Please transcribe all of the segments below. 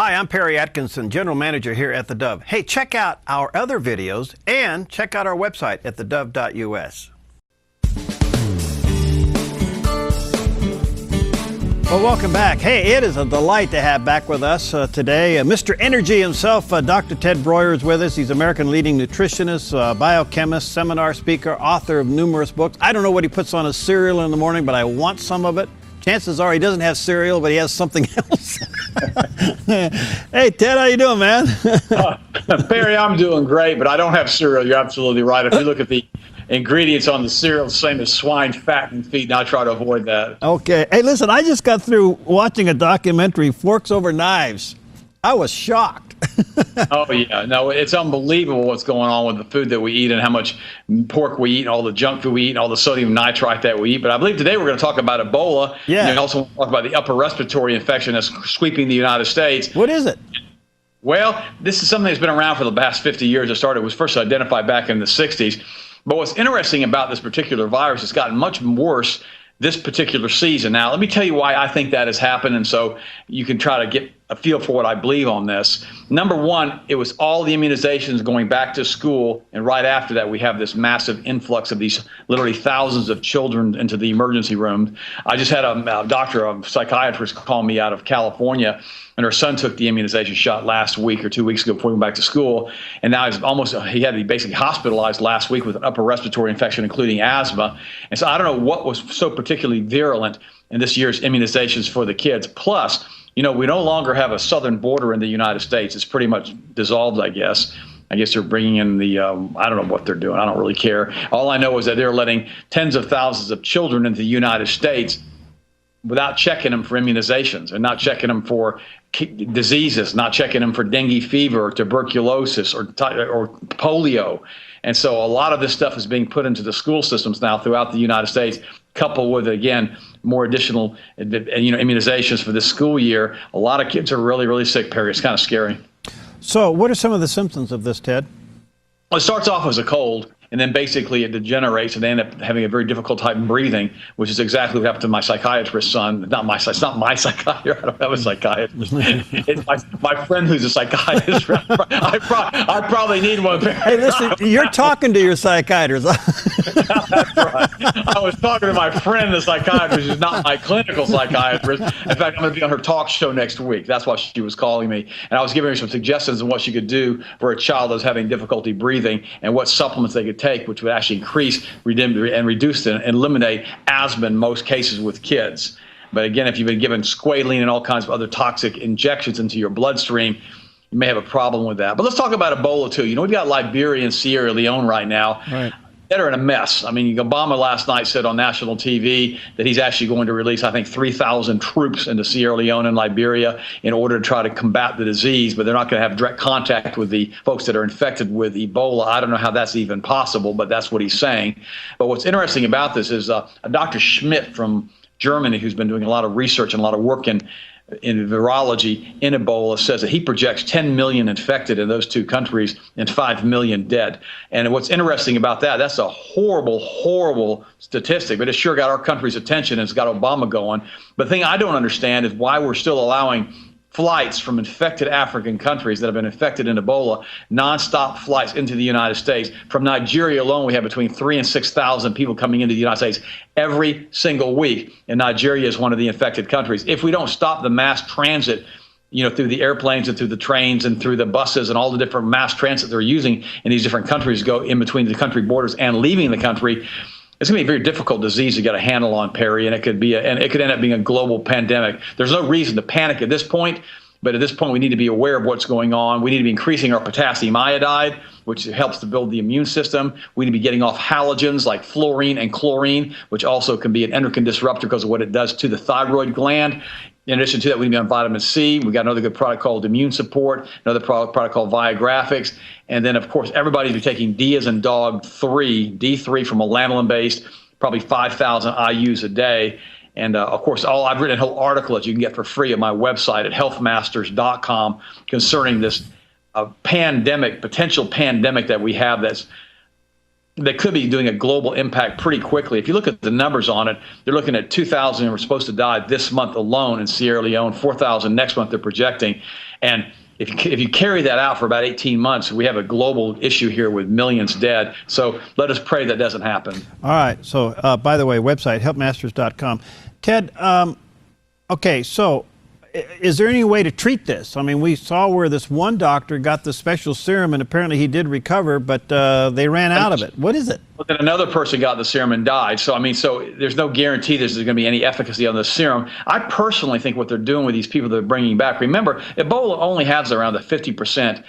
Hi, I'm Perry Atkinson, General Manager here at theDove. Hey, check out our other videos and check out our website at thedove.us. Well, welcome back. Hey, it is a delight to have back with us today Mr. Energy himself, Dr. Ted Breuer is with us. He's American leading nutritionist, biochemist, seminar speaker, author of numerous books. I don't know what he puts on his cereal in the morning, but I want some of it. Chances are he doesn't have cereal, but he has something else. Hey, Ted, how you doing, man? Perry, I'm doing great, but I don't have cereal. You're absolutely right. If you look at the ingredients on the cereal, the same as swine fat and feet, and I try to avoid that. Okay. Hey, listen, I just got through watching a documentary, Forks Over Knives. I was shocked. Oh, yeah. No, it's unbelievable what's going on with the food that we eat and how much pork we eat and all the junk food we eat and all the sodium nitrite that we eat. But I believe today we're going to talk about Ebola. Yeah. And also talk about the upper respiratory infection that's sweeping the United States. What is it? Well, this is something that's been around for the past 50 years. It was first identified back in the 60s. But what's interesting about this particular virus, it's gotten much worse this particular season. Now, let me tell you why I think that has happened, and so you can try to get a feel for what I believe on this. Number one, it was all the immunizations going back to school, and right after that, we have this massive influx of these literally thousands of children into the emergency room. I just had a psychiatrist call me out of California, and her son took the immunization shot last week or 2 weeks ago before he went back to school, and now he had to be basically hospitalized last week with an upper respiratory infection, including asthma. And so I don't know what was so particularly virulent in this year's immunizations for the kids. Plus, we no longer have a southern border in the United States. It's pretty much dissolved, I guess. I guess they're bringing in the, I don't know what they're doing. I don't really care. All I know is that they're letting tens of thousands of children into the United States without checking them for immunizations and not checking them for diseases, not checking them for dengue fever or tuberculosis or polio. And so a lot of this stuff is being put into the school systems now throughout the United States, coupled with, again, more additional immunizations for this school year. A lot of kids are really, really sick, Perry. It's kind of scary. So what are some of the symptoms of this, Ted? Well, it starts off as a cold, and then basically it degenerates, and they end up having a very difficult time breathing, which is exactly what happened to my psychiatrist's son. It's not my psychiatrist. I don't have a psychiatrist. It's my friend who's a psychiatrist. I probably need one. Hey, listen, you're talking to your psychiatrist. That's right. I was talking to my friend, the psychiatrist, who's not my clinical psychiatrist. In fact, I'm going to be on her talk show next week. That's why she was calling me. And I was giving her some suggestions on what she could do for a child that's having difficulty breathing and what supplements they could take, which would actually increase and reduce and eliminate asthma in most cases with kids. But again, if you've been given squalene and all kinds of other toxic injections into your bloodstream, you may have a problem with that. But let's talk about Ebola, too. We've got Liberia and Sierra Leone right now. Right. That are in a mess. I mean, Obama last night said on national TV that he's actually going to release, I think, 3,000 troops into Sierra Leone and Liberia in order to try to combat the disease, but they're not going to have direct contact with the folks that are infected with Ebola. I don't know how that's even possible, but that's what he's saying. But what's interesting about this is a Dr. Schmidt from Germany, who's been doing a lot of research and a lot of work in virology in Ebola, says that he projects 10 million infected in those two countries and 5 million dead. And what's interesting about that's a horrible, horrible statistic, but it sure got our country's attention and it's got Obama going. But the thing I don't understand is why we're still allowing flights from infected African countries that have been infected in Ebola, nonstop flights into the United States. From Nigeria alone, we have between 3,000 and 6,000 people coming into the United States every single week. And Nigeria is one of the infected countries. If we don't stop the mass transit, through the airplanes and through the trains and through the buses and all the different mass transit they're using in these different countries go in between the country borders and leaving the country, it's going to be a very difficult disease to get a handle on, Perry, and it could end up being a global pandemic. There's no reason to panic at this point, but at this point we need to be aware of what's going on. We need to be increasing our potassium iodide, which helps to build the immune system. We need to be getting off halogens like fluorine and chlorine, which also can be an endocrine disruptor because of what it does to the thyroid gland. In addition to that, we need to be on vitamin C. We've got another good product called Immune Support, another product called Viagraphics. And then, of course, everybody's be taking D as in dog 3, D3 from a lanolin-based, probably 5,000 IUs a day. And, of course, I've written a whole article that you can get for free at my website at healthmasters.com concerning this potential pandemic that we have that could be doing a global impact pretty quickly. If you look at the numbers on it, they're looking at 2,000 who are supposed to die this month alone in Sierra Leone, 4,000 next month they're projecting. And if you carry that out for about 18 months, we have a global issue here with millions dead. So let us pray that doesn't happen. All right. So, by the way, website, helpmasters.com. Ted, okay, so is there any way to treat this? I mean, we saw where this one doctor got the special serum, and apparently he did recover, but they ran out of it. What is it? But then another person got the serum and died. So, I mean, there's no guarantee there's going to be any efficacy on the serum. I personally think what they're doing with these people they're bringing back, remember, Ebola only has around the 50%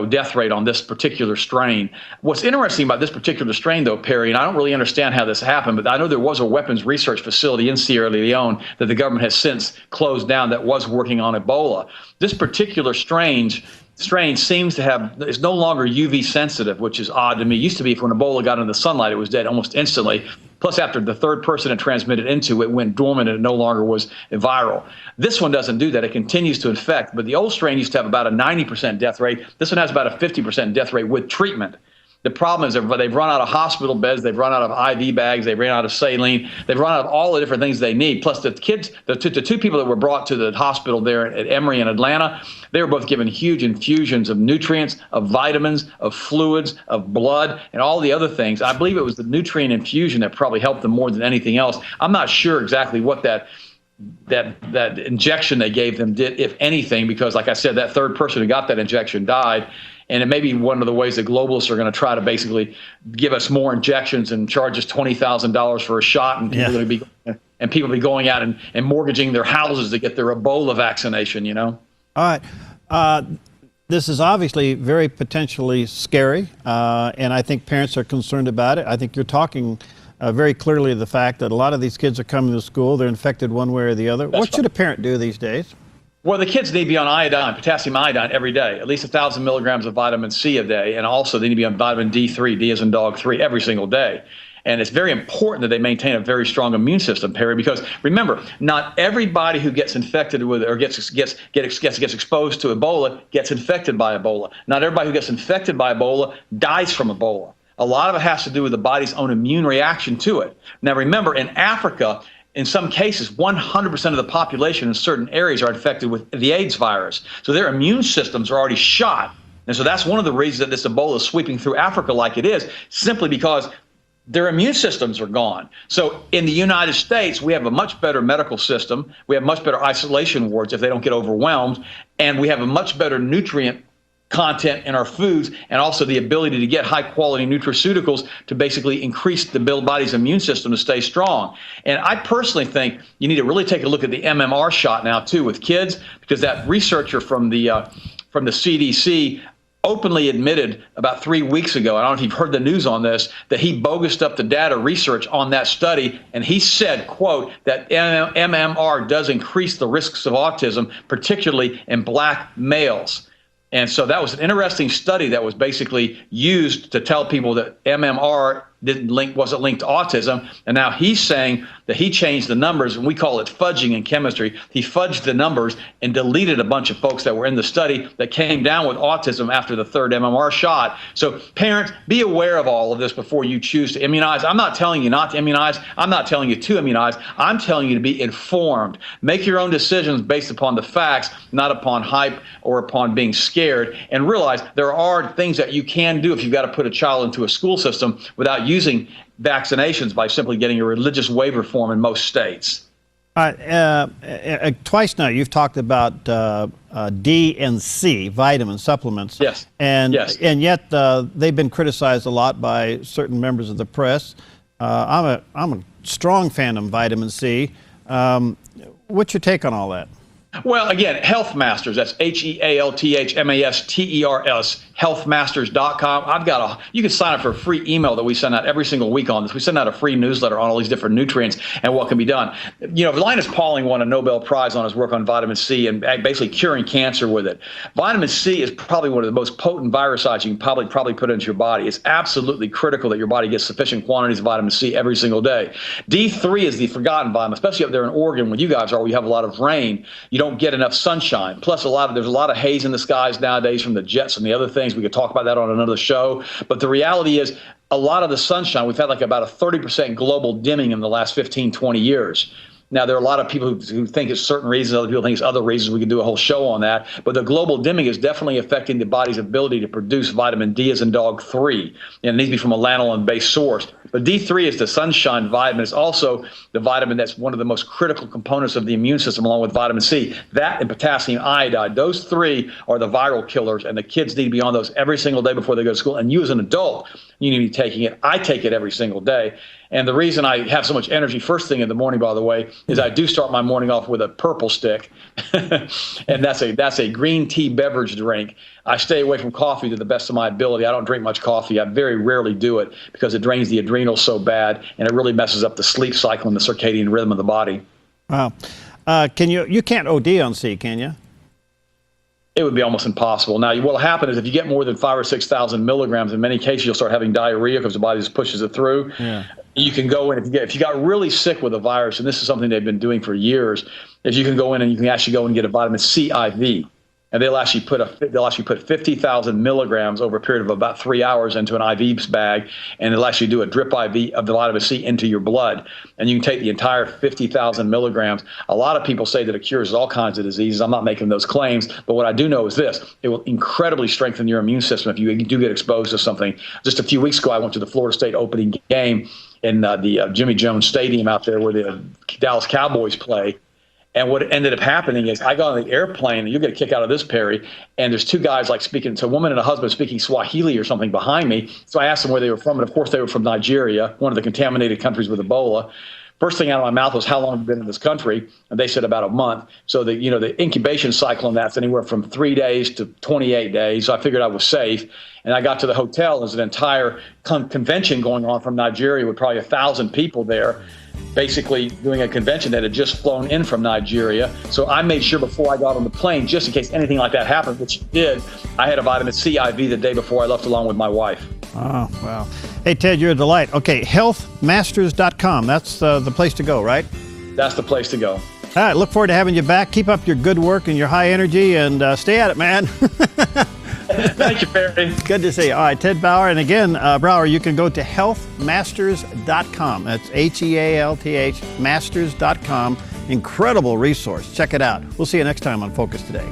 death rate on this particular strain. What's interesting about this particular strain, though, Perry, and I don't really understand how this happened, but I know there was a weapons research facility in Sierra Leone that the government has since closed down that was working on Ebola. This particular strain seems to is no longer UV sensitive, which is odd to me. It used to be when Ebola got into the sunlight, it was dead almost instantly. Plus, after the third person it transmitted into, it went dormant and it no longer was viral. This one doesn't do that. It continues to infect. But the old strain used to have about a 90% death rate. This one has about a 50% death rate with treatment. The problem is they've run out of hospital beds, they've run out of IV bags, they've run out of saline, they've run out of all the different things they need. Plus the kids, the two people that were brought to the hospital there at Emory in Atlanta, they were both given huge infusions of nutrients, of vitamins, of fluids, of blood, and all the other things. I believe it was the nutrient infusion that probably helped them more than anything else. I'm not sure exactly what that injection they gave them did, if anything, because like I said, that third person who got that injection died. And it may be one of the ways that globalists are going to try to basically give us more injections and charge us $20,000 for a shot, and people are going to be going out and mortgaging their houses to get their Ebola vaccination. All right. This is obviously very potentially scary, and I think parents are concerned about it. I think you're talking very clearly the fact that a lot of these kids are coming to school, they're infected one way or the other. What should a parent do these days? Well, the kids need to be on iodine, potassium iodine every day, at least 1,000 milligrams of vitamin C a day. And also they need to be on vitamin D3, D as in dog 3, every single day. And it's very important that they maintain a very strong immune system, Perry, because remember, not everybody who gets infected with or gets exposed to Ebola gets infected by Ebola. Not everybody who gets infected by Ebola dies from Ebola. A lot of it has to do with the body's own immune reaction to it. Now, remember, in Africa, in some cases, 100% of the population in certain areas are infected with the AIDS virus. So their immune systems are already shot. And so that's one of the reasons that this Ebola is sweeping through Africa like it is, simply because their immune systems are gone. So in the United States, we have a much better medical system. We have much better isolation wards if they don't get overwhelmed. And we have a much better nutrient content in our foods, and also the ability to get high quality nutraceuticals to basically increase the body's immune system to stay strong. And I personally think you need to really take a look at the MMR shot now too with kids, because that researcher from the CDC openly admitted about 3 weeks ago, I don't know if you've heard the news on this, that he bogused up the data research on that study, and he said, quote, that MMR does increase the risks of autism, particularly in black males. And so that was an interesting study that was basically used to tell people that MMR wasn't linked to autism. And now he's saying that he changed the numbers, and we call it fudging in chemistry. He fudged the numbers and deleted a bunch of folks that were in the study that came down with autism after the third MMR shot. So parents, be aware of all of this before you choose to immunize. I'm not telling you not to immunize. I'm not telling you to immunize. I'm telling you to be informed. Make your own decisions based upon the facts, not upon hype or upon being scared. And realize there are things that you can do if you've got to put a child into a school system without using vaccinations, by simply getting a religious waiver form in most states. Twice now you've talked about D and C vitamin supplements. Yes. And yes. And yet they've been criticized a lot by certain members of the press. I'm a strong fan of vitamin C. What's your take on all that? Well, again, Health Masters, that's HealthMasters, healthmasters.com. You can sign up for a free email that we send out every single week on this. We send out a free newsletter on all these different nutrients and what can be done. Linus Pauling won a Nobel Prize on his work on vitamin C and basically curing cancer with it. Vitamin C is probably one of the most potent virucides you can probably put into your body. It's absolutely critical that your body gets sufficient quantities of vitamin C every single day. D3 is the forgotten vitamin, especially up there in Oregon where you guys are, where you have a lot of rain. You don't get enough sunshine. Plus, there's a lot of haze in the skies nowadays from the jets and the other things. We could talk about that on another show. But the reality is, a lot of the sunshine, we've had like about a 30% global dimming in the last 15, 20 years. Now, there are a lot of people who think it's certain reasons, other people think it's other reasons. We can do a whole show on that. But the global dimming is definitely affecting the body's ability to produce vitamin D as in dog 3. And it needs to be from a lanolin-based source. But D3 is the sunshine vitamin. It's also the vitamin that's one of the most critical components of the immune system, along with vitamin C. That and potassium iodide, those three are the viral killers, and the kids need to be on those every single day before they go to school. And you as an adult, you need to be taking it. I take it every single day. And the reason I have so much energy first thing in the morning, by the way, is I do start my morning off with a purple stick. And that's a green tea beverage drink. I stay away from coffee to the best of my ability. I don't drink much coffee. I very rarely do it because it drains the adrenals so bad, and it really messes up the sleep cycle and the circadian rhythm of the body. Wow. You can't OD on C, can you? It would be almost impossible. Now, what will happen is if you get more than 5,000 or 6,000 milligrams, in many cases, you'll start having diarrhea because the body just pushes it through. Yeah. You can go in, if you got really sick with a virus, and this is something they've been doing for years, is you can go in and you can actually go and get a vitamin C IV. And they'll actually put 50,000 milligrams over a period of about 3 hours into an IV bag, and they'll actually do a drip IV of the vitamin C into your blood. And you can take the entire 50,000 milligrams. A lot of people say that it cures all kinds of diseases. I'm not making those claims, but what I do know is this: it will incredibly strengthen your immune system if you do get exposed to something. Just a few weeks ago, I went to the Florida State opening game in the Jimmy Jones Stadium out there where the Dallas Cowboys play. And what ended up happening is I got on the airplane, and you'll get a kick out of this, Perry, and there's two guys speaking, it's a woman and a husband speaking Swahili or something behind me. So I asked them where they were from, and of course they were from Nigeria, one of the contaminated countries with Ebola. First thing out of my mouth was, how long have you been in this country? And they said about a month. So the incubation cycle on that's anywhere from 3 days to 28 days. So I figured I was safe. And I got to the hotel. There's an entire convention going on from Nigeria with probably 1,000 people there, basically doing a convention that had just flown in from Nigeria. So I made sure before I got on the plane, just in case anything like that happened, which it did, I had a vitamin C IV the day before I left along with my wife. Oh, wow. Hey, Ted, you're a delight. Okay, healthmasters.com. That's the place to go, right? That's the place to go. All right, look forward to having you back. Keep up your good work and your high energy, and stay at it, man. Thank you, Perry. Good to see you. All right, Ted Brower. And again, Brower, you can go to healthmasters.com. That's HEALTH, masters.com. Incredible resource. Check it out. We'll see you next time on Focus Today.